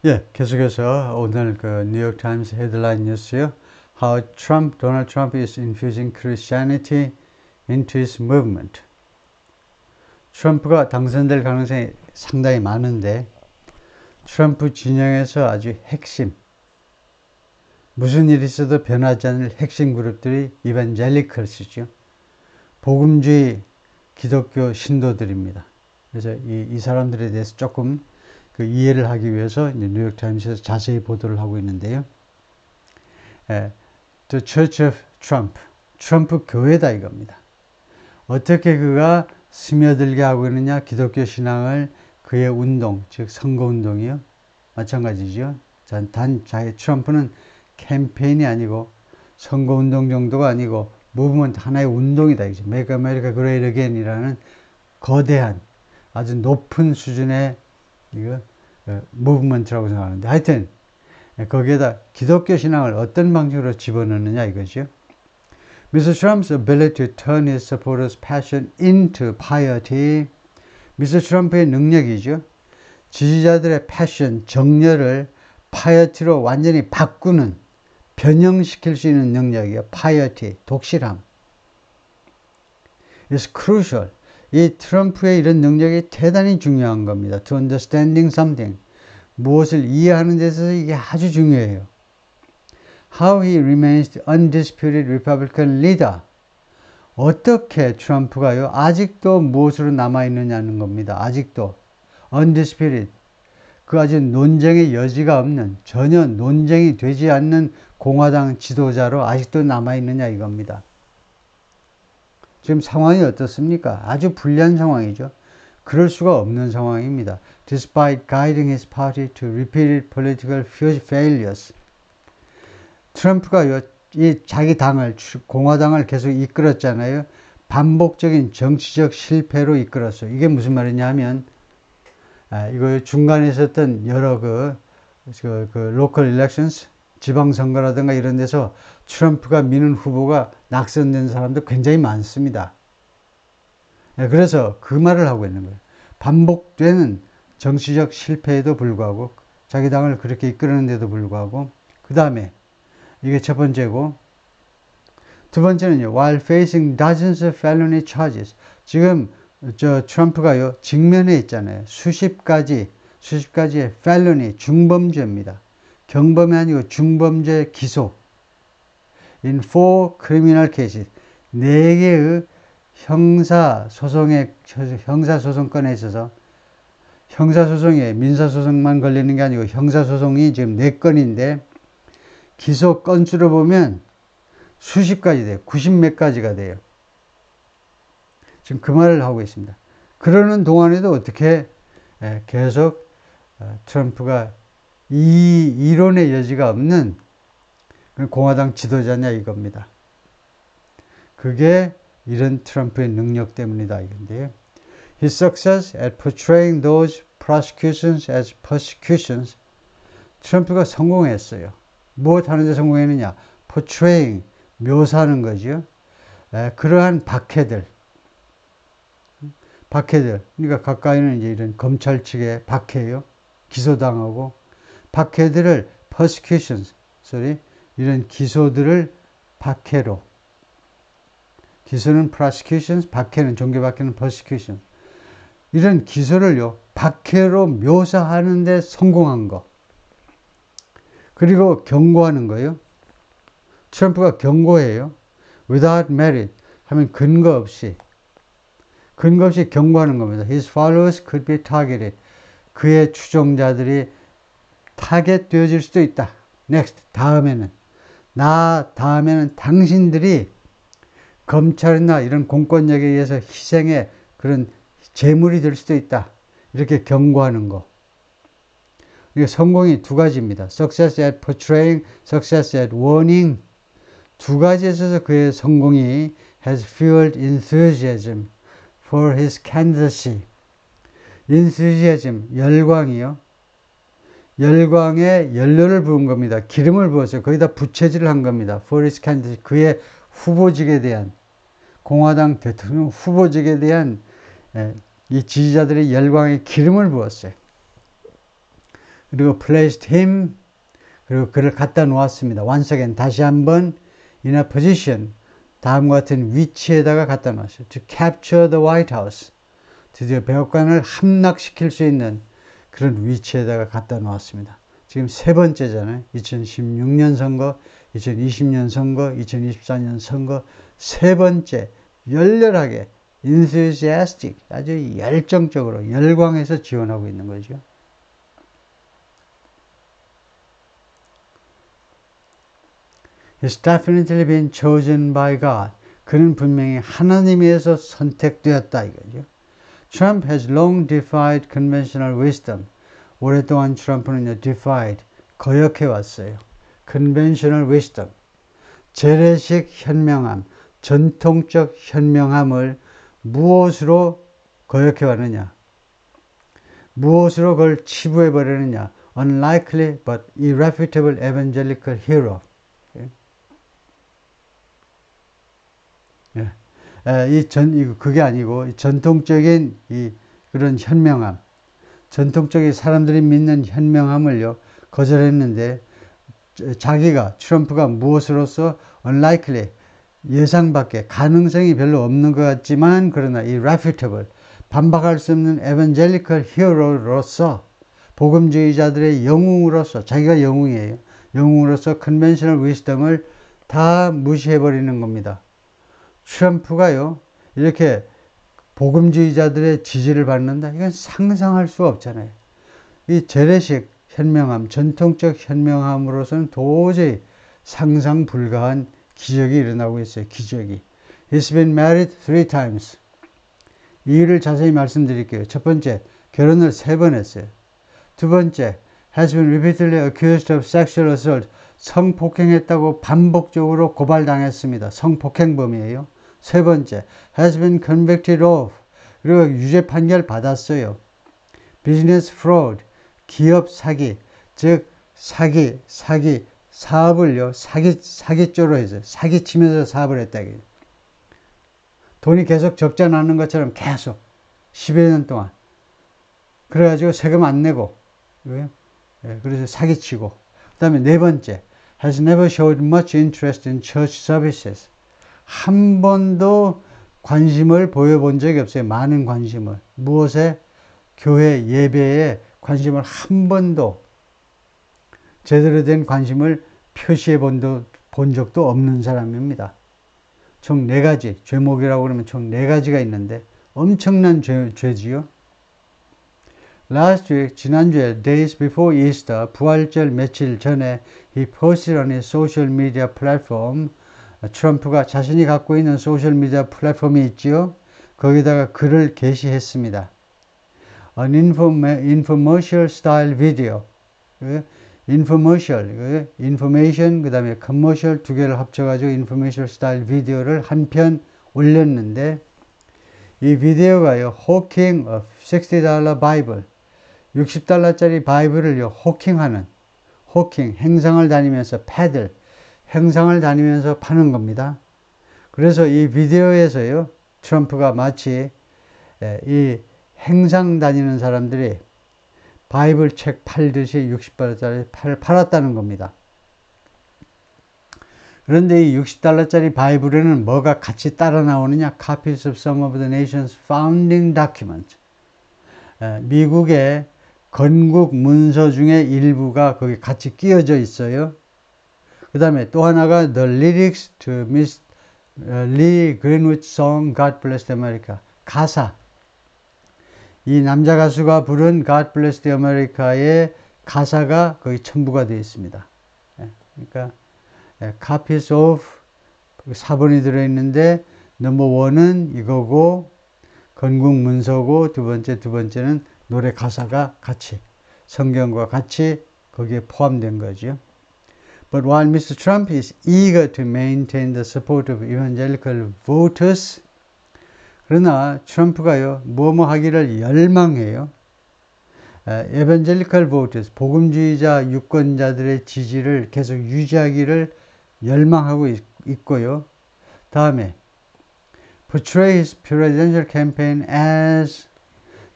예, 계속해서 오늘 그 뉴욕 타임스 헤드라인 뉴스요. How Donald Trump is infusing Christianity into his movement. 트럼프가 당선될 가능성이 상당히 많은데 트럼프 진영에서 아주 핵심, 무슨 일이 있어도 변하지 않을 핵심 그룹들이 이반젤리컬스죠. 복음주의 기독교 신도들입니다. 그래서 이 사람들에 대해서 조금 그 이해를 하기 위해서 이제 뉴욕타임스에서 자세히 보도를 하고 있는데요. The Church of Trump, 트럼프 교회다 이겁니다. 어떻게 그가 스며들게 하고 있느냐, 기독교 신앙을 그의 운동, 즉 선거운동이요. 마찬가지죠. 트럼프는 캠페인이 아니고 선거운동 정도가 아니고 무브먼트 하나의 운동이다. 이제 Make America Great Again이라는 거대한 아주 높은 수준의 이거 무브먼트라고 생각하는데 하여튼 거기에다 기독교 신앙을 어떤 방식으로 집어넣느냐 이거죠. Mr. Trump's ability to turn his supporters' passion into piety. Mr. 트럼프의 능력이죠. 지지자들의 패션, 정열을 piety로 완전히 바꾸는, 변형시킬 수 있는 능력이에요. piety, 독실함. It's crucial. 이 트럼프의 이런 능력이 대단히 중요한 겁니다. To understanding something. 무엇을 이해하는 데 있어서 이게 아주 중요해요. How he remains the undisputed Republican leader. 어떻게 트럼프가요, 아직도 무엇으로 남아있느냐는 겁니다. 아직도. undisputed. 그 아주 논쟁의 여지가 없는, 전혀 논쟁이 되지 않는 공화당 지도자로 아직도 남아있느냐 이겁니다. 지금 상황이 어떻습니까? 아주 불리한 상황이죠. 그럴 수가 없는 상황입니다. Despite guiding his party to repeated political failures. 트럼프가 이 자기 당을, 공화당을 계속 이끌었잖아요. 반복적인 정치적 실패로 이끌었어요. 이게 무슨 말이냐 하면, 이거 중간에 있었던 여러 local elections, 지방선거라든가 이런 데서 트럼프가 미는 후보가 낙선된 사람도 굉장히 많습니다. 그래서 그 말을 하고 있는 거예요. 반복되는 정치적 실패에도 불구하고, 자기 당을 그렇게 이끌었는데도 불구하고, 그 다음에 이게 첫 번째고, 두 번째는요, while facing dozens of felony charges. 지금 트럼프가요, 직면해 있잖아요. 수십 가지의 felony, 중범죄입니다. 경범이 아니고 중범죄 기소. In 4 criminal cases. 4개의 형사소송건에 있어서, 형사소송에 민사소송만 걸리는 게 아니고 형사소송이 지금 4건인데, 기소 건수로 보면 수십 가지 돼요. 90몇 가지가 돼요. 지금 그 말을 하고 있습니다. 그러는 동안에도 어떻게 계속 트럼프가 이 이론의 여지가 없는 공화당 지도자냐 이겁니다. 그게 이런 트럼프의 능력 때문이다 이건데요. His success at portraying those prosecutions as persecutions. 트럼프가 성공했어요. 무엇 하는데 성공했느냐? portraying, 묘사하는 거죠. 그러한 박해들. 그러니까 가까이는 이제 이런 검찰 측의 박해요. 기소당하고. 박해들을 persecutions, 이런 기소들을 박해로. 기소는 prosecutions, 박해는, 종교 박해는 persecution. 이런 기소를요, 박해로 묘사하는데 성공한 거. 그리고 경고하는 거예요. 트럼프가 경고해요. Without merit 하면 근거 없이 경고하는 겁니다. His followers could be targeted. 그의 추종자들이 타겟 되어질 수도 있다. Next, 다음에는 당신들이 검찰이나 이런 공권력에 의해서 희생의 그런 제물이 될 수도 있다. 이렇게 경고하는 거. 이게 성공이 두 가지입니다. Success at portraying, success at warning. 두 가지에 있어서 그의 성공이 has fueled enthusiasm for his candidacy. enthusiasm, 열광이요. 열광에 연료를 부은 겁니다. 기름을 부었어요. 거기다 부채질을 한 겁니다. for his candidacy. 그의 후보직에 대한, 공화당 대통령 후보직에 대한 이 지지자들의 열광에 기름을 부었어요. 그리고 placed him, 그리고 그를 갖다 놓았습니다. once again, 다시 한번 in a position, 다음과 같은 위치에다가 갖다 놓았어요. to capture the White House, 드디어 백악관을 함락시킬 수 있는 그런 위치에다가 갖다 놓았습니다. 지금 세 번째잖아요. 2016년 선거, 2020년 선거, 2024년 선거, 세 번째 열렬하게 enthusiastic, 아주 열정적으로 열광해서 지원하고 있는 거죠. He's definitely been chosen by God. 그는 분명히 하나님에서 선택되었다 이거죠. Trump has long defied conventional wisdom. 오랫동안 트럼프는요, defied, 거역해 왔어요. conventional wisdom, 재래식 현명함, 전통적 현명함을 무엇으로 거역해 왔느냐? 무엇으로 그걸 치부해 버리느냐? Unlikely but irrefutable evangelical hero. 그게 아니고, 전통적인 그런 현명함, 전통적인 사람들이 믿는 현명함을요, 거절했는데, 트럼프가 무엇으로서 unlikely, 예상 밖에, 가능성이 별로 없는 것 같지만, 그러나 irrefutable, 반박할 수 없는 evangelical hero로서, 복음주의자들의 영웅으로서, 자기가 영웅이에요. 영웅으로서 conventional wisdom을 다 무시해버리는 겁니다. 트럼프가요, 이렇게 복음주의자들의 지지를 받는다? 이건 상상할 수 없잖아요. 이 재래식 현명함, 전통적 현명함으로서는 도저히 상상 불가한 기적이 일어나고 있어요. 기적이. He's been married 3 times. 이유를 자세히 말씀드릴게요. 첫 번째, 결혼을 3번 했어요. 두 번째, has been repeatedly accused of sexual assault. 성폭행했다고 반복적으로 고발당했습니다. 성폭행범이에요. 세 번째, has been convicted of. 그리고 유죄 판결 받았어요. business fraud, 기업 사기, 즉 사업을요, 사기조로 해서 사기치면서 사업을 했다. 돈이 계속 적자 나는 것처럼 계속 10여 년 동안 그래가지고 세금 안 내고, 그래서 사기치고. 그 다음에 네 번째, has never showed much interest in church services. 한 번도 관심을 보여본 적이 없어요. 많은 관심을. 무엇에? 교회 예배에 관심을 한 번도, 제대로 된 관심을 표시해 본 적도 없는 사람입니다. 총 4가지, 죄목이라고 그러면 총 4가지가 있는데 엄청난 죄지요. Last week, 지난주에 days before Easter, 부활절 며칠 전에 he posted on his social media platform, 트럼프가 자신이 갖고 있는 소셜미디어 플랫폼이 있지요. 거기다가 글을 게시했습니다. An infomercial style video. information, 그 다음에 commercial 2개를 합쳐가지고 infomercial style video를 한 편 올렸는데, 이 비디오가요, hawking a $60 바이블, $60짜리 바이블을요, 호킹, 행상을 다니면서 패들, 행상을 다니면서 파는 겁니다. 그래서 이 비디오에서요, 트럼프가 마치 이 행상 다니는 사람들이 바이블 책 팔듯이 60달러짜리 팔았다는 겁니다. 그런데 이 $60짜리 바이블에는 뭐가 같이 따라 나오느냐? Copies of some of the nation's founding documents. 미국의 건국 문서 중에 일부가 거기 같이 끼어져 있어요. 그 다음에 또 하나가 The Lyrics to Miss Lee Greenwood Song God Bless America. 가사. 이 남자 가수가 부른 God Bless the America의 가사가 거기 첨부가 되어 있습니다. 그러니까 copies of 4번이 들어있는데 넘버 1은 이거고 건국 문서고 두 번째는 노래 가사가 같이 성경과 같이 거기에 포함된 거죠. But while Mr. Trump is eager to maintain the support of evangelical voters, 그러나 트럼프가요, 뭐뭐 하기를 열망해요. evangelical voters, 복음주의자 유권자들의 지지를 계속 유지하기를 열망하고 있고요. 다음에 portray his presidential campaign as,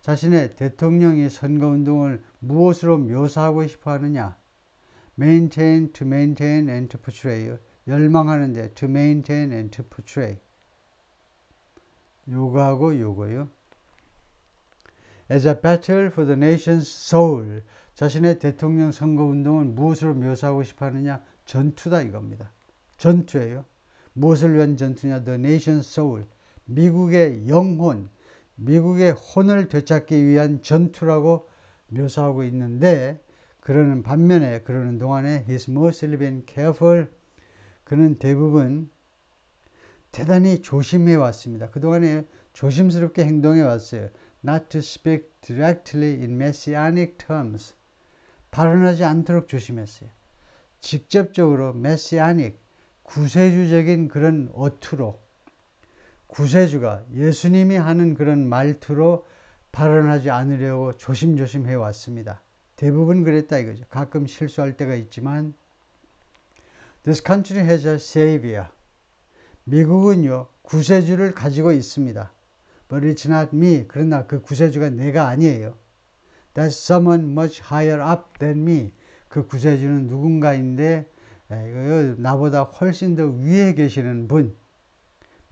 자신의 대통령이 선거운동을 무엇으로 묘사하고 싶어 하느냐? maintain, to maintain and to portray. 열망하는데 to maintain and to portray. 요거하고 요거요. As a battle for the nation's soul. 자신의 대통령 선거운동을 무엇으로 묘사하고 싶어 하느냐? 전투다 이겁니다. 전투예요. 무엇을 위한 전투냐? The nation's soul. 미국의 영혼, 미국의 혼을 되찾기 위한 전투라고 묘사하고 있는데, 그러는 반면에, 그러는 동안에 he's mostly been careful. 그는 대부분 대단히 조심해 왔습니다. 그동안에 조심스럽게 행동해 왔어요. Not to speak directly in messianic terms. 발언하지 않도록 조심했어요. 직접적으로 messianic, 구세주적인 그런 어투로, 구세주가 예수님이 하는 그런 말투로 발언하지 않으려고 조심조심 해왔습니다. 대부분 그랬다 이거죠. 가끔 실수할 때가 있지만 This country has a savior. 미국은요, 구세주를 가지고 있습니다. But it's not me. 그러나 그 구세주가 내가 아니에요. That's someone much higher up than me. 그 구세주는 누군가인데 나보다 훨씬 더 위에 계시는 분.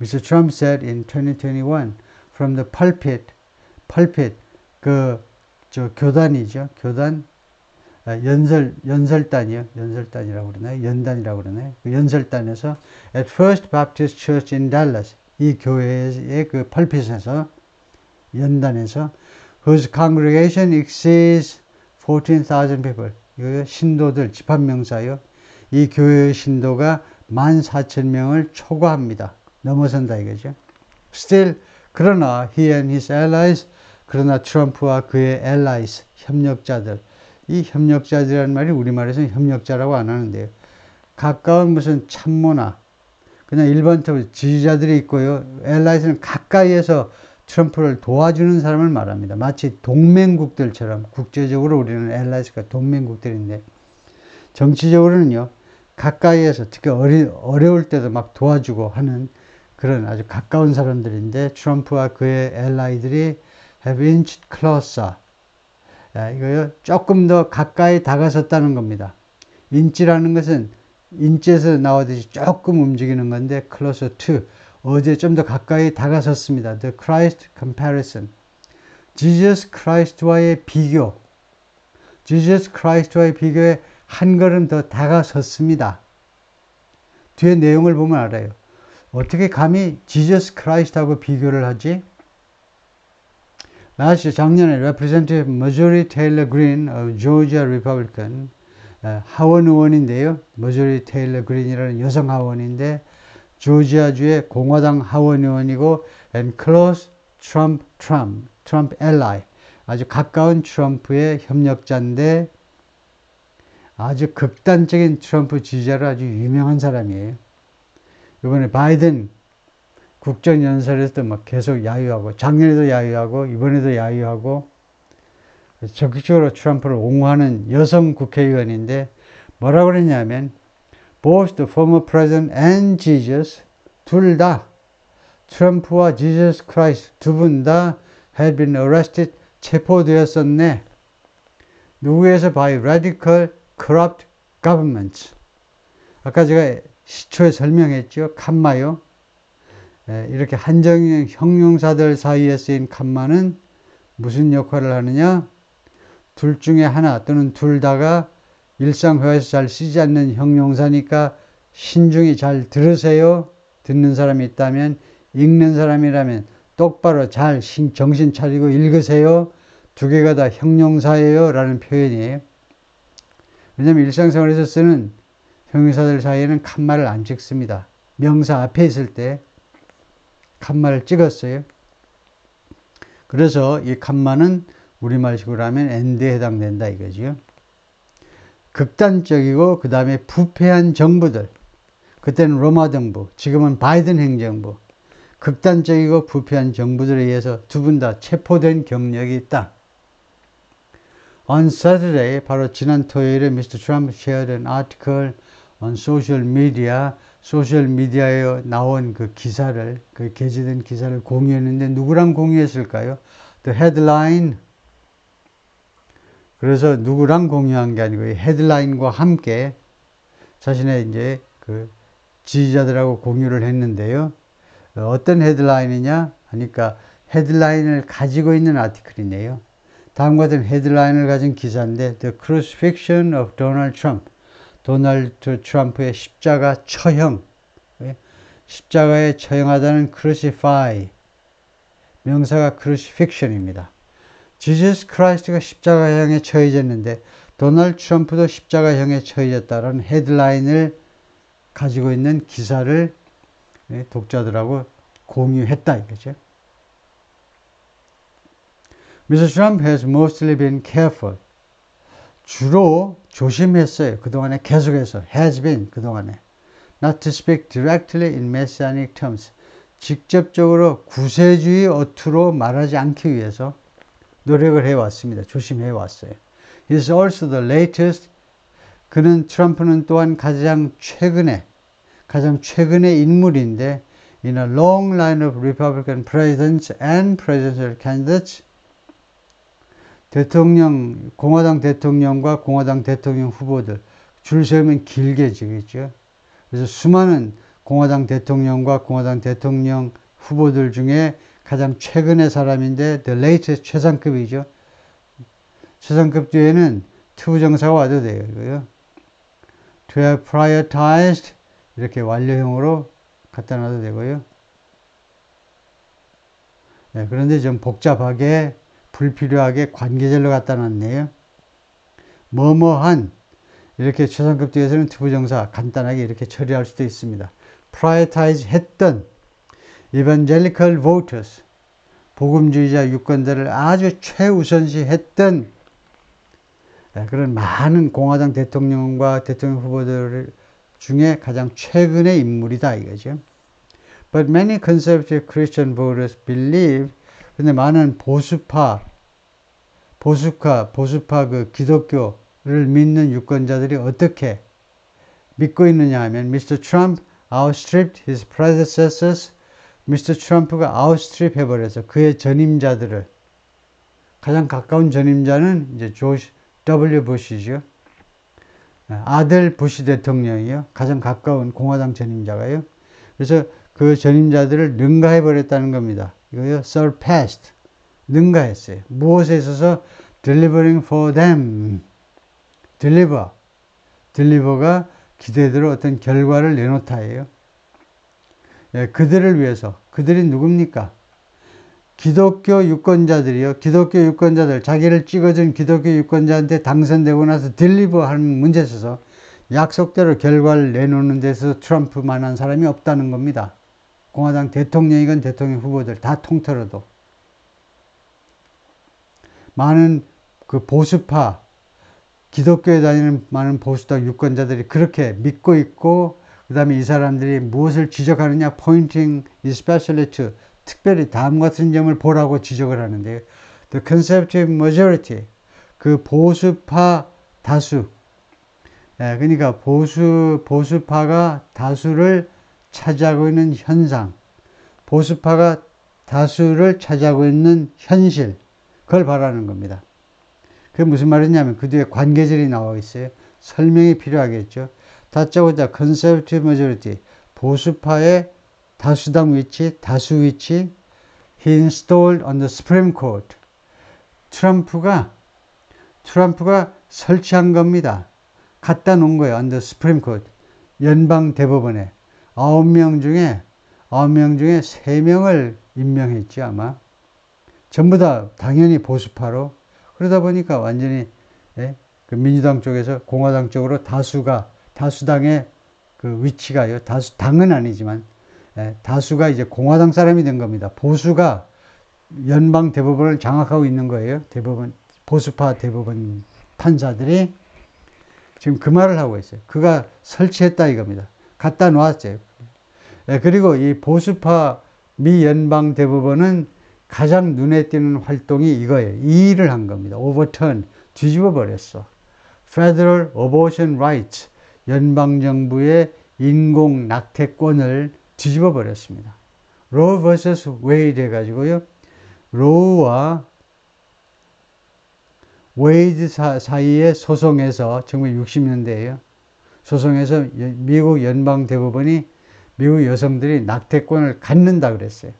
Mr. Trump said in 2021 from the pulpit, 교단이죠. 교단, 연설단이요. 연설단이라고 그러나요? 연단이라고 그러나요? 그 연설단에서 at First Baptist Church in Dallas, 이 교회의 그 펄핏에서, 연단에서 whose congregation exceeds 14,000 people. 이거 신도들, 집합명사요. 이 교회의 신도가 14,000명을 초과합니다. 넘어선다 이거죠. Still, 그러나 he and his allies, 그러나 트럼프와 그의 allies, 협력자들, 이 협력자들이라는 말이 우리말에서는 협력자라고 안 하는데요. 가까운 무슨 참모나 그냥 일반적으로 지지자들이 있고요. allies는 가까이에서 트럼프를 도와주는 사람을 말합니다. 마치 동맹국들처럼 국제적으로 우리는 allies가 동맹국들인데 정치적으로는요. 가까이에서 특히 어려울 때도 막 도와주고 하는 그런 아주 가까운 사람들인데 트럼프와 그의 allies들이 have inched closer. 이거요, 조금 더 가까이 다가섰다는 겁니다. 인치라는 것은 인치에서 나오듯이 조금 움직이는 건데, closer to, 어제 좀 더 가까이 다가섰습니다. The Christ comparison. Jesus Christ와의 비교. Jesus Christ와의 비교에 한 걸음 더 다가섰습니다. 뒤에 내용을 보면 알아요. 어떻게 감히 Jesus Christ하고 비교를 하지? 작년에 Representative Marjorie Taylor Greene of Georgia Republican 하원 의원인데요. Marjorie Taylor Greene이라는 여성 하원인데 조지아주의 공화당 하원 의원이고 and close Trump ally 아주 가까운 트럼프의 협력자인데 아주 극단적인 트럼프 지지자로 아주 유명한 사람이에요. 이번에 바이든 국정연설에서도 막 계속 야유하고, 작년에도 야유하고, 이번에도 야유하고, 적극적으로 트럼프를 옹호하는 여성 국회의원인데, 뭐라고 그랬냐면, both the former president and Jesus, 둘 다, 트럼프와 Jesus Christ 두 분 다 had been arrested, 체포되었었네. 누구에서 by radical, corrupt governments. 아까 제가 시초에 설명했죠. 칸마요. 이렇게 한정 형용사들 사이에 쓰인 칸마는 무슨 역할을 하느냐? 둘 중에 하나 또는 둘 다가 일상회화에서 잘 쓰지 않는 형용사니까 신중히 잘 들으세요. 듣는 사람이 있다면, 읽는 사람이라면 똑바로 잘 정신 차리고 읽으세요. 두 개가 다 형용사예요 라는 표현이에요. 왜냐하면 일상생활에서 쓰는 형용사들 사이에는 칸마를 안 찍습니다. 명사 앞에 있을 때 칸마를 찍었어요. 그래서 이 칸마는 우리말식으로 하면 and에 해당된다 이거죠. 극단적이고 그 다음에 부패한 정부들. 그때는 로마 정부, 지금은 바이든 행정부. 극단적이고 부패한 정부들에 의해서 두 분 다 체포된 경력이 있다. On Saturday, 바로 지난 토요일에 Mr. Trump shared an article on social media. 소셜미디어에 나온 그 기사를, 그 게재된 기사를 공유했는데 누구랑 공유했을까요? The headline. 그래서 누구랑 공유한 게 아니고 헤드라인과 함께 자신의 이제 그 지지자들하고 공유를 했는데요. 어떤 헤드라인이냐 하니까 헤드라인을 가지고 있는 아티클이네요. 다음과 같은 헤드라인을 가진 기사인데 The Crucifixion of Donald Trump. 도널드 트럼프의 십자가 처형. 십자가에 처형하다는 crucify. 명사가 crucifixion입니다. 지저스 크라이스트가 십자가형에 처해졌는데 도널드 트럼프도 십자가형에 처해졌다는 헤드라인을 가지고 있는 기사를 독자들하고 공유했다 이거죠. Mr. Trump has mostly been careful. 주로 조심했어요. 그동안에 계속해서 has been 그동안에 not to speak directly in messianic terms. 직접적으로 구세주의 어투로 말하지 않기 위해서 노력을 해왔습니다. 조심해왔어요. He is also the latest. 트럼프는 또한 가장 최근의 인물인데 in a long line of Republican presidents and presidential candidates. 공화당 대통령과 공화당 대통령 후보들 줄 세우면 길게 지겠죠. 그래서 수많은 공화당 대통령과 공화당 대통령 후보들 중에 가장 최근의 사람인데 the latest 최상급이죠. 최상급 뒤에는 투부정사가 와도 돼요. 이거요. To have prioritized 이렇게 완료형으로 갖다 놔도 되고요. 네, 그런데 좀 복잡하게 불필요하게 관계절로 갖다 놨네요. 뭐뭐한 이렇게 최상급 뒤에서는 투부정사 간단하게 이렇게 처리할 수도 있습니다. prioritize 했던 evangelical voters 복음주의자 유권자를 아주 최우선시 했던 그런 많은 공화당 대통령과 대통령 후보들 중에 가장 최근의 인물이다 이거죠. But many conservative Christian voters believe 근데 많은 보수파 그 기독교를 믿는 유권자들이 어떻게 믿고 있느냐 하면 Mr. Trump outstripped his predecessors. Mr. 트럼프가 outstrip 해버려서 그의 전임자들을 가장 가까운 전임자는 이제 조지 W. 부시죠. 아들 부시 대통령이요. 가장 가까운 공화당 전임자가요. 그래서 그 전임자들을 능가해버렸다는 겁니다. 이거요. surpassed. 능가했어요. 무엇에 있어서 delivering for them. deliver가 기대대로 어떤 결과를 내놓다예요. 예, 그들을 위해서. 그들이 누굽니까? 기독교 유권자들이요. 기독교 유권자들, 자기를 찍어준 기독교 유권자한테 당선되고 나서 딜리버하는 문제에 있어서 약속대로 결과를 내놓는 데서 트럼프만한 사람이 없다는 겁니다. 공화당 대통령이건 대통령 후보들 다 통틀어도. 많은 그 보수파, 기독교에 다니는 많은 보수당 유권자들이 그렇게 믿고 있고, 그 다음에 이 사람들이 무엇을 지적하느냐, pointing especially to, 특별히 다음 같은 점을 보라고 지적을 하는데요. The conservative majority, 그 보수파 다수, 그러니까 보수파가 다수를 차지하고 있는 현상, 보수파가 다수를 차지하고 있는 현실, 그걸 바라는 겁니다. 그게 무슨 말이냐면 그 뒤에 관계절이 나와 있어요. 설명이 필요하겠죠. 다짜고짜 conservative majority, 보수파의 다수당 위치, 다수 위치, he installed on the Supreme Court. 트럼프가 설치한 겁니다. 갖다 놓은 거예요. on the Supreme Court. 연방 대법원에 9명 중에 3명을 임명했지 아마. 전부 다 당연히 보수파로. 그러다 보니까 완전히 그 민주당 쪽에서 공화당 쪽으로 다수당의 그 위치가요. 당은 아니지만 다수가 이제 공화당 사람이 된 겁니다. 보수가 연방 대법원을 장악하고 있는 거예요. 보수파 대법원 판사들이 지금 그 말을 하고 있어요. 그가 설치했다 이겁니다. 갖다 놓았어요. 그리고 이 보수파 미 연방 대법원은 가장 눈에 띄는 활동이 이거예요. 이 일을 한 겁니다. overturn, 뒤집어 버렸어. Federal Abortion Rights, 연방정부의 인공 낙태권을 뒤집어 버렸습니다. Roe vs. Wade 해가지고요. 로우와 웨이드 사이에 소송에서 1960년대에요. 소송에서 미국 연방대법원이 미국 여성들이 낙태권을 갖는다 그랬어요.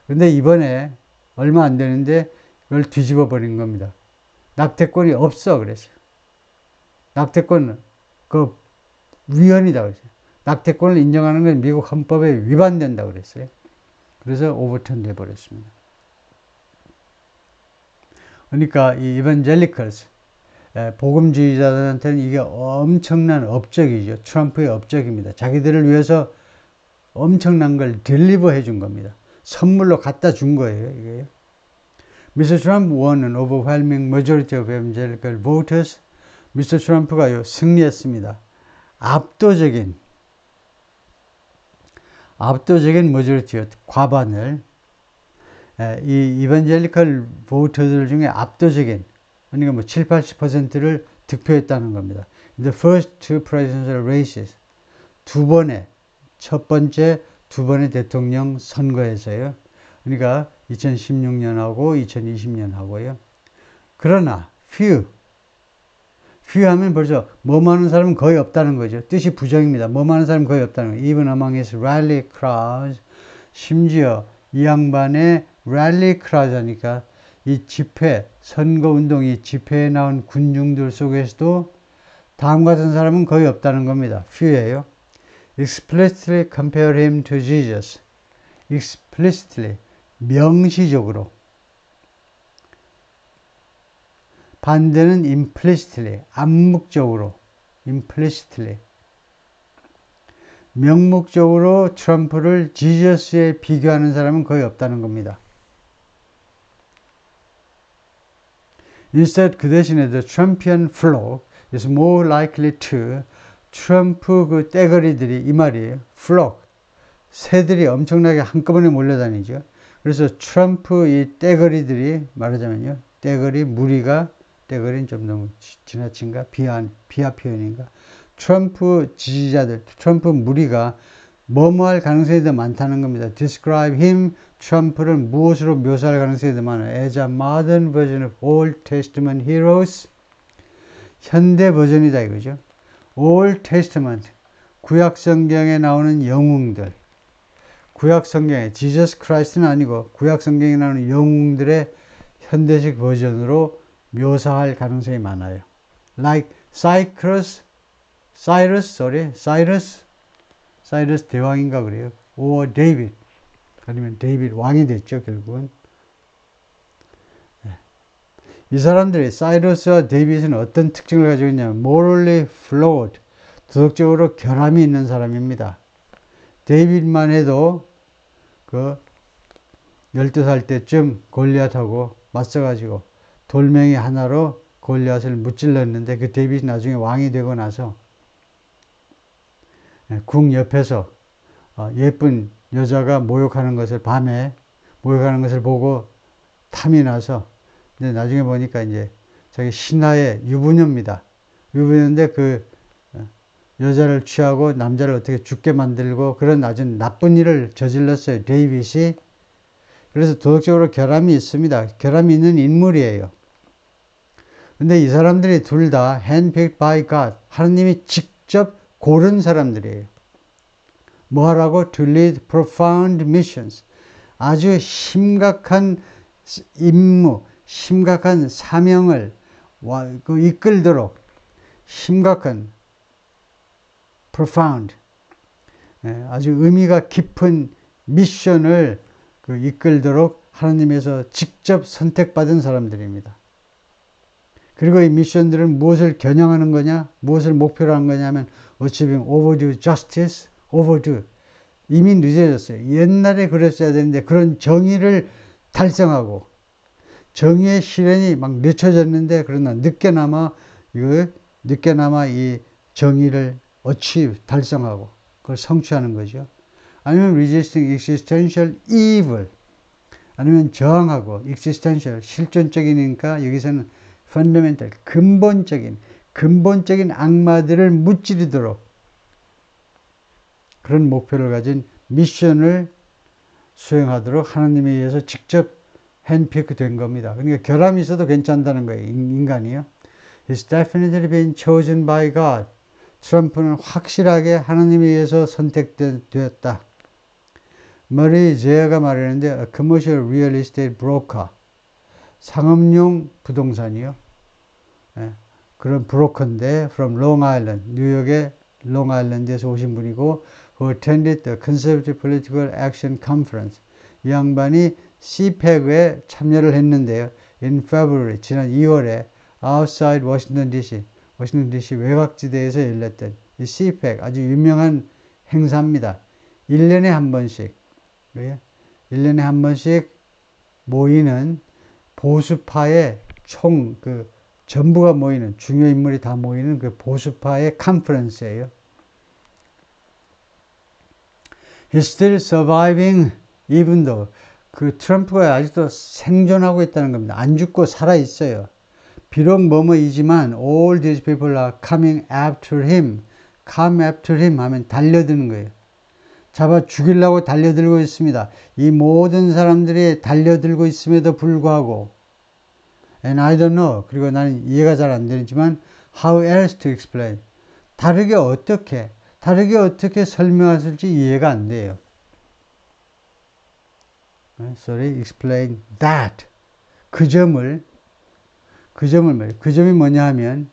근데 이번에 얼마 안 되는데 이걸 뒤집어 버린 겁니다. 낙태권이 없어 그랬어요. 낙태권 그 위헌이다 그랬어요. 낙태권을 인정하는 건 미국 헌법에 위반된다 그랬어요. 그래서 오버턴 돼 버렸습니다. 그러니까 이 이반젤리컬스 복음주의자들한테는 이게 엄청난 업적이죠. 트럼프의 업적입니다. 자기들을 위해서 엄청난 걸 딜리버 해준 겁니다. 선물로 갖다 준 거예요. 이게요. Mr. Trump won an overwhelming majority of evangelical voters. Mr. 트럼프가 승리했습니다. 압도적인 majority, 과반을 이 이반젤리컬 보터들 중에 압도적인, 그러니까 뭐 7, 80%를 득표했다는 겁니다. In the first two presidential races, 첫 번째 두 번의 대통령 선거에서요. 그러니까 2016년하고 2020년하고요. 그러나 few 하면 벌써 뭐하는 사람은 거의 없다는 거죠. 뜻이 부정입니다. 뭐하는 사람은 거의 없다는 거예요. Even among his rally crowds, 심지어 이 양반의 rally crowd 하니까 이 집회, 선거운동이 집회에 나온 군중들 속에서도 다음 같은 사람은 거의 없다는 겁니다. few예요. explicitly compare him to Jesus. explicitly, 명시적으로. 반대는 implicitly, 암묵적으로. implicitly. 명목적으로 트럼프를 지저스에 비교하는 사람은 거의 없다는 겁니다. Instead, 그 대신에 the Trumpian flock is more likely to 트럼프 그 떼거리들이 이 말이에요. flock. 새들이 엄청나게 한꺼번에 몰려다니죠. 그래서 트럼프 이 떼거리들이 말하자면요. 떼거리 무리가 떼거리는 좀 너무 지나친가? 비하 표현인가? 트럼프 지지자들, 트럼프 무리가 뭐뭐할 가능성이 더 많다는 겁니다. Describe him, 트럼프를 무엇으로 묘사할 가능성이 더 많아요. As a modern version of Old Testament heroes. 현대 버전이다 이거죠. Old Testament, 구약 성경에 나오는 영웅들. 구약 성경에 Jesus Christ는 아니고 구약 성경에 나오는 영웅들의 현대식 버전으로 묘사할 가능성이 많아요. Like Cyrus 대왕인가 그래요. or David. 아니면 데이빗 왕이 됐죠, 결국은. 이 사람들이 사이러스와 데이빗은 어떤 특징을 가지고 있냐면 morally flawed, 도덕적으로 결함이 있는 사람입니다. 데이빗만 해도 그 12살 때쯤 골리앗하고 맞서가지고 돌멩이 하나로 골리앗을 무찔렀는데 그 데이빗이 나중에 왕이 되고 나서 궁 옆에서 예쁜 여자가 모욕하는 것을 밤에 모욕하는 것을 보고 탐이 나서 근데 나중에 보니까 이제 자기 신하의 유부녀입니다. 유부녀인데 그 여자를 취하고 남자를 어떻게 죽게 만들고 그런 아주 나쁜 일을 저질렀어요. 데이빗이. 그래서 도덕적으로 결함이 있습니다. 결함이 있는 인물이에요. 근데 이 사람들이 둘 다 handpicked by God. 하나님이 직접 고른 사람들이에요. 뭐 하라고? To lead profound missions. 아주 심각한 임무, 심각한 사명을 이끌도록 심각한 profound, 아주 의미가 깊은 미션을 이끌도록 하나님에서 직접 선택받은 사람들입니다. 그리고 이 미션들은 무엇을 겨냥하는 거냐? 무엇을 목표로 한 거냐면 achieving overdue justice, overdue. 이미 늦어졌어요. 옛날에 그랬어야 되는데 그런 정의를 달성하고 정의의 실현이 막 늦춰졌는데 그러나 늦게나마 이 정의를 achieve, 달성하고 그걸 성취하는 거죠. 아니면 resisting existential evil. 아니면 저항하고 existential, 실존적이니까 여기서는 fundamental, 근본적인 악마들을 무찌르도록 그런 목표를 가진 미션을 수행하도록 하나님에 의해서 직접 핸픽 된 겁니다. 그러니까 결함이 있어도 괜찮다는 거예요. 인간이요. He's definitely been chosen by God. 트럼프는 확실하게 하나님에 의해서 선택되었다. 머리 제어가 말하는데 a commercial real estate broker. 상업용 부동산이요. 예, 그런 브로커인데 from Long Island, 뉴욕의 롱아일랜드에서 오신 분이고 who attended the Conservative Political Action Conference. 이 양반이 CPAC에 참여를 했는데요. In February, 지난 2월에 outside Washington DC, 워싱턴 DC 외곽지대에서 열렸던 이 CPAC, 아주 유명한 행사입니다. 1년에 한 번씩, 1년에 한 번씩 모이는 보수파의 전부가 모이는, 중요 인물이 다 모이는 그 보수파의 컨퍼런스예요. He's still surviving even though. 그 트럼프가 아직도 생존하고 있다는 겁니다. 안 죽고 살아 있어요. 비록 뭐뭐이지만 all these people are coming after him. come after him 하면 달려드는 거예요. 잡아 죽이려고 달려들고 있습니다. 이 모든 사람들이 달려들고 있음에도 불구하고 and I don't know. 그리고 나는 이해가 잘 안 되지만 how else to explain. 다르게 어떻게 설명하실지 이해가 안 돼요. Sorry, explain that. 그 점이 뭐냐 하면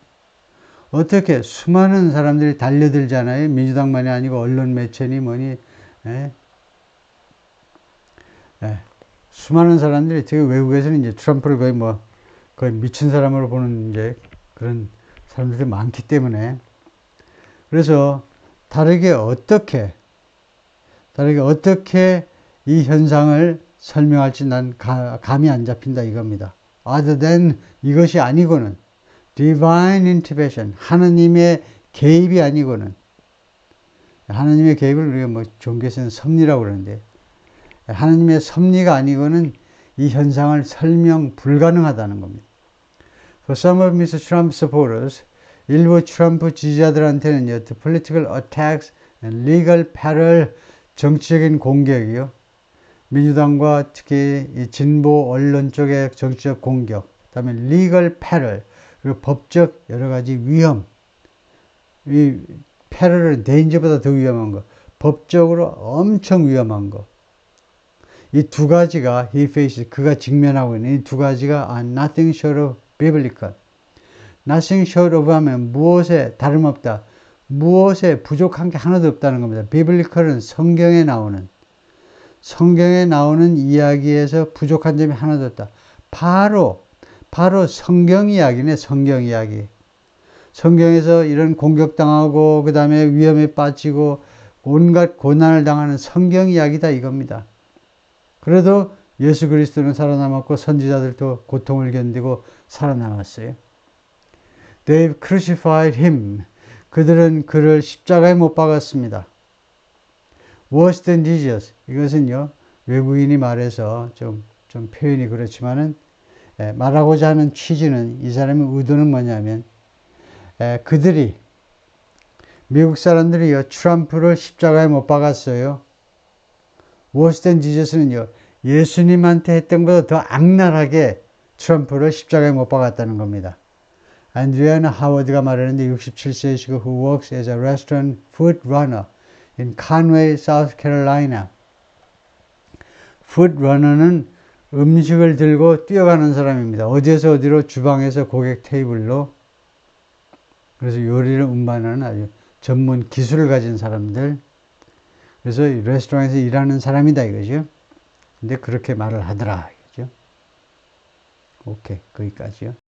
어떻게 수많은 사람들이 달려들잖아요. 민주당만이 아니고 언론 매체니 뭐니. 수많은 사람들이 특히 외국에서는 이제 트럼프를 거의 미친 사람으로 보는 이제 그런 사람들이 많기 때문에 그래서 다르게 어떻게 이 현상을 설명할지 난 감이 안 잡힌다 이겁니다. Other than 이것이 아니고는 divine intervention 하나님의 개입이 아니고는 하나님의 개입을 우리가 종교에서는 섭리라고 그러는데 하나님의 섭리가 아니고는 이 현상을 설명 불가능하다는 겁니다. For some of Mr. Trump supporters, 일부 트럼프 지지자들한테는요, the political attacks and legal peril, 정치적인 공격이요. 민주당과 특히 이 진보 언론 쪽의 정치적 공격, 그다음에 legal peril, 그리고 법적 여러 가지 위험, 이 peril은 danger보다 더 위험한 거, 법적으로 엄청 위험한 거. 이 두 가지가 he faces, 그가 직면하고 있는 이 두 가지가 are nothing short of biblical. nothing short of 하면 무엇에 다름없다. 무엇에 부족한 게 하나도 없다는 겁니다. biblical은 성경에 나오는 이야기에서 부족한 점이 하나도 없다. 바로 성경 이야기네, 성경 이야기. 성경에서 이런 공격당하고 그 다음에 위험에 빠지고 온갖 고난을 당하는 성경 이야기다 이겁니다. 그래도 예수 그리스도는 살아남았고 선지자들도 고통을 견디고 살아남았어요. They've crucified him. 그들은 그를 십자가에 못 박았습니다. Worse than Jesus. 이것은요, 외국인이 말해서 좀 표현이 그렇지만은, 말하고자 하는 취지는, 이 사람의 의도는 뭐냐면, 미국 사람들이요, 트럼프를 십자가에 못 박았어요. Worse than Jesus는요, 예수님한테 했던 것보다 더 악랄하게 트럼프를 십자가에 못 박았다는 겁니다. 안드리아나 하워드가 말하는데 67세이시고 who works as a restaurant food runner in Conway, South Carolina. food runner는 음식을 들고 뛰어가는 사람입니다. 어디에서 어디로 주방에서 고객 테이블로 그래서 요리를 운반하는 아주 전문 기술을 가진 사람들. 그래서 레스토랑에서 일하는 사람이다 이거죠. 근데 그렇게 말을 하더라 이거죠. 오케이, 거기까지요.